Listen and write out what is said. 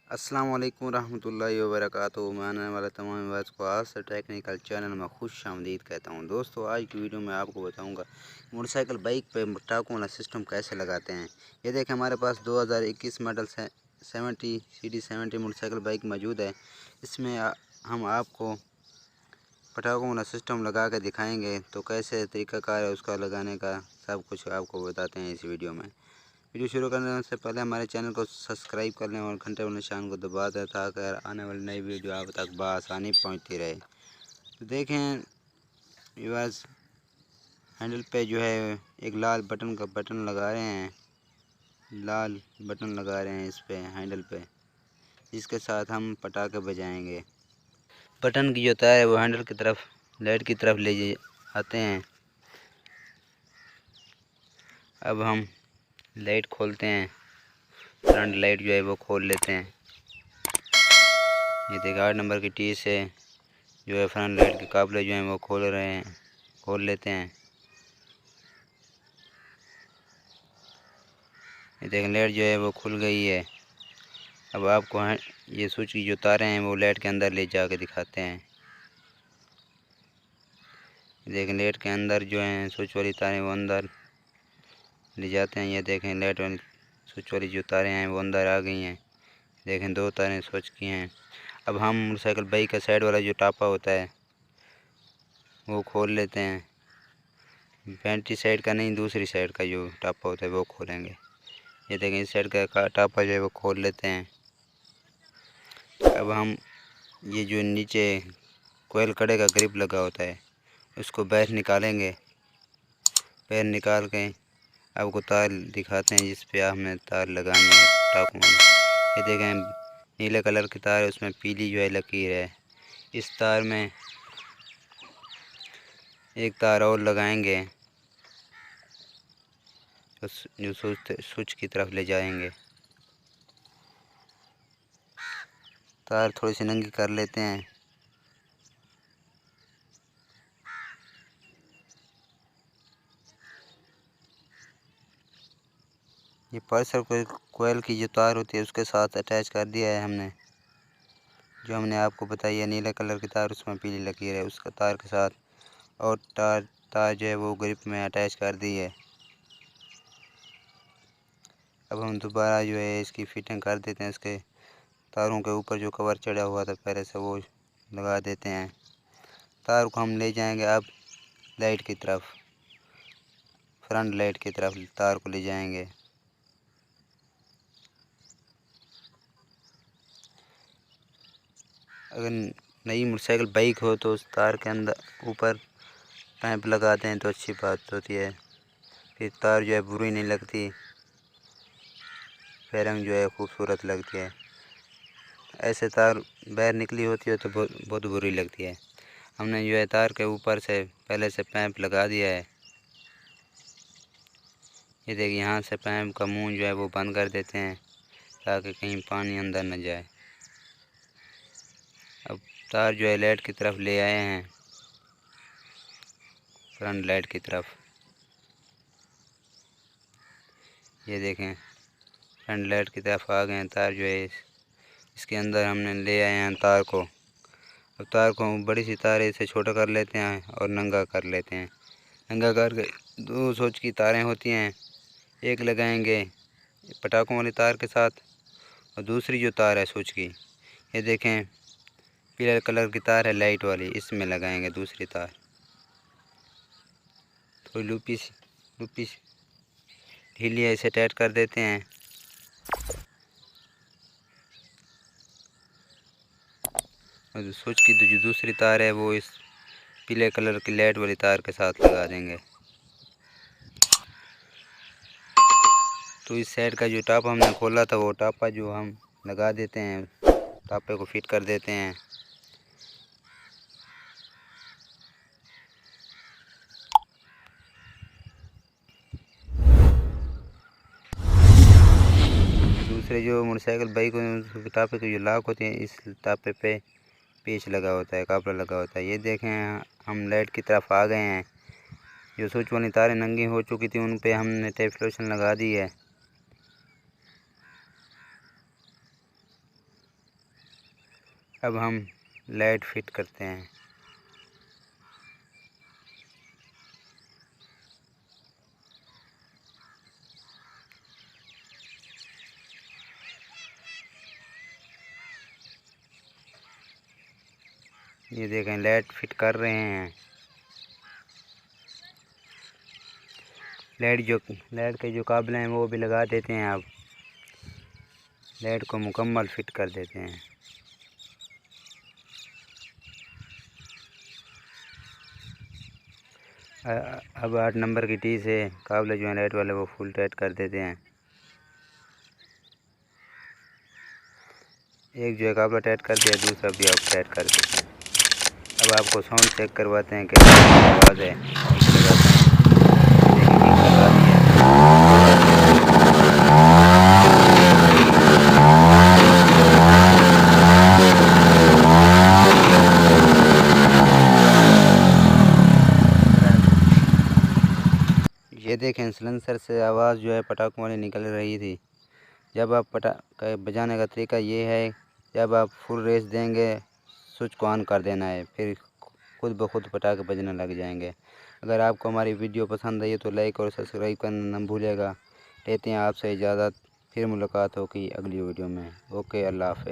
अस्सलाम वालेकुम रहमतुल्लाहि व बरकातुहू। मैं आने वाले तमाम व्यूअर्स को आज से टेक्निकल चैनल में खुश आमदीद कहता हूँ। दोस्तों, आज की वीडियो में आपको बताऊंगा मोटरसाइकिल बाइक पे टाकों वाला सिस्टम कैसे लगाते हैं। ये देखें, हमारे पास 2021 मॉडल 70 मोटरसाइकिल बाइक मौजूद है। इसमें हम आपको पटाखों वाला सिस्टम लगा के दिखाएंगे। तो कैसे तरीक़ाकार है उसका लगाने का, सब कुछ आपको बताते हैं इस वीडियो में। वीडियो शुरू करने से पहले हमारे चैनल को सब्सक्राइब कर लें और घंटे वाले निशान को दबा दें ताकि आने वाली नई वीडियो आप तक बआसानी पहुंचती रहे। तो देखें व्यूअर्स, हैंडल पे जो है एक लाल बटन का बटन लगा रहे हैं, लाल बटन लगा रहे हैं इस पे हैंडल पे, जिसके साथ हम पटाखे बजाएंगे। बटन की जो तार है वो हैंडल की तरफ, लाइट की तरफ ले आते हैं। अब हम लाइट खोलते हैं, फ्रंट लाइट जो है वो खोल लेते हैं। ये देखिए 8 नंबर की टी से जो है फ्रंट लाइट के काबले जो हैं वो खोल लेते हैं। ये देखें लाइट जो है वो खुल गई है। अब आपको ये स्विच की जो तारें हैं वो लाइट के अंदर ले जाके दिखाते हैं। देखें लाइट के अंदर जो हैं स्विच वाली तारें वो अंदर ले जाते हैं। ये देखें लाइट वाली स्विच वाली जो तारें हैं वो अंदर आ गई हैं। देखें 2 तारें स्विच की हैं। अब हम मोटरसाइकिल बाइक का साइड वाला जो टापा होता है वो खोल लेते हैं। बैटरी साइड का नहीं, दूसरी साइड का जो टापा होता है वो खोलेंगे। ये देखें इस साइड का टापा जो है वो खोल लेते हैं। अब हम ये जो नीचे कोयल कड़े का ग्रिप लगा होता है उसको बाहर निकालेंगे। बाहर निकाल के आपको तार दिखाते हैं जिस पे हमें तार लगानी है टाकों में। ये देखें नीले कलर की तार है, उसमें पीली जो है लकीर है। इस तार में एक तार और लगाएंगे तो जो स्विच की तरफ ले जाएंगे। तार थोड़ी सी नंगी कर लेते हैं। ये पल्सर कोयल की जो तार होती है उसके साथ अटैच कर दिया है हमने। जो हमने आपको बताई है नीले कलर की तार, उसमें पीली लकीर है, उसका तार के साथ और तार जो है वो ग्रिप में अटैच कर दी है। अब हम दोबारा जो है इसकी फिटिंग कर देते हैं। इसके तारों के ऊपर जो कवर चढ़ा हुआ था पहले से वो लगा देते हैं। तार को हम ले जाएंगे अब लाइट की तरफ, फ्रंट लाइट की तरफ तार को ले जाएंगे। अगर नई मोटरसाइकिल बाइक हो तो उस तार के अंदर ऊपर पैंप लगा दें तो अच्छी बात होती है, फिर तार जो है बुरी नहीं लगती, फेयरिंग जो है खूबसूरत लगती है। ऐसे तार बाहर निकली होती है तो बहुत बुरी लगती है। हमने जो है तार के ऊपर से पहले से पैंप लगा दिया है। ये देखिए यहाँ से पैंप का मुंह जो है वो बंद कर देते हैं ताकि कहीं पानी अंदर न जाए। अब तार जो है लाइट की तरफ ले आए हैं, फ्रंट लाइट की तरफ। ये देखें फ्रंट लाइट की तरफ आ गए हैं तार जो है इसके अंदर हमने ले आए हैं तार को। अब तार को बड़ी सी तार है इसे छोटा कर लेते हैं और नंगा कर लेते हैं। नंगा करके 2 स्विच की तारें होती हैं, एक लगाएंगे पटाखों वाली तार के साथ और दूसरी जो तार है स्विच की, ये देखें पीले कलर की तार है लाइट वाली, इसमें लगाएंगे दूसरी तार। थोड़ी लूपी ढीली है, इसे टाइट कर देते हैं। और स्विच की जो दूसरी तार है वो इस पीले कलर की लाइट वाली तार के साथ लगा देंगे। तो इस साइड का जो टापा हमने खोला था वो टापा जो हम लगा देते हैं, टापे को फिट कर देते हैं। दूसरे जो मोटरसाइकिल बाइक टापे के जो लाक होते हैं इस टापे पे पेच लगा होता है, कापड़ा लगा होता है। ये देखें हम लाइट की तरफ आ गए हैं। जो स्विच वाली तारें नंगी हो चुकी थी उन पे हमने टेप लोशन लगा दी है। अब हम लाइट फिट करते हैं। ये देखें लाइट फिट कर रहे हैं। लाइट के जो काबल हैं वो भी लगा देते हैं। अब लाइट को मुकम्मल फिट कर देते हैं। अब 8 नंबर की टी से काबले जो है लाइट वाले वो फुल टाइट कर देते हैं। एक जो है काबला टाइट कर दिया, दूसरा भी आप टाइट कर देते हैं। अब आपको साउंड चेक करवाते हैं कि आवाज़ है। ये देखें सिलेंसर से आवाज़ जो है पटाखों वाली निकल रही थी। जब आप पटाखा बजाने का तरीका ये है, जब आप फुल रेस देंगे स्विच को ऑन कर देना है, फिर खुद ब खुद पटाखे बजने लग जाएंगे। अगर आपको हमारी वीडियो पसंद आई तो लाइक और सब्सक्राइब करना न भूलिएगा। लेते हैं आपसे इजाज़त, फिर मुलाकात होगी अगली वीडियो में। ओके, अल्लाह हाफ़िज़।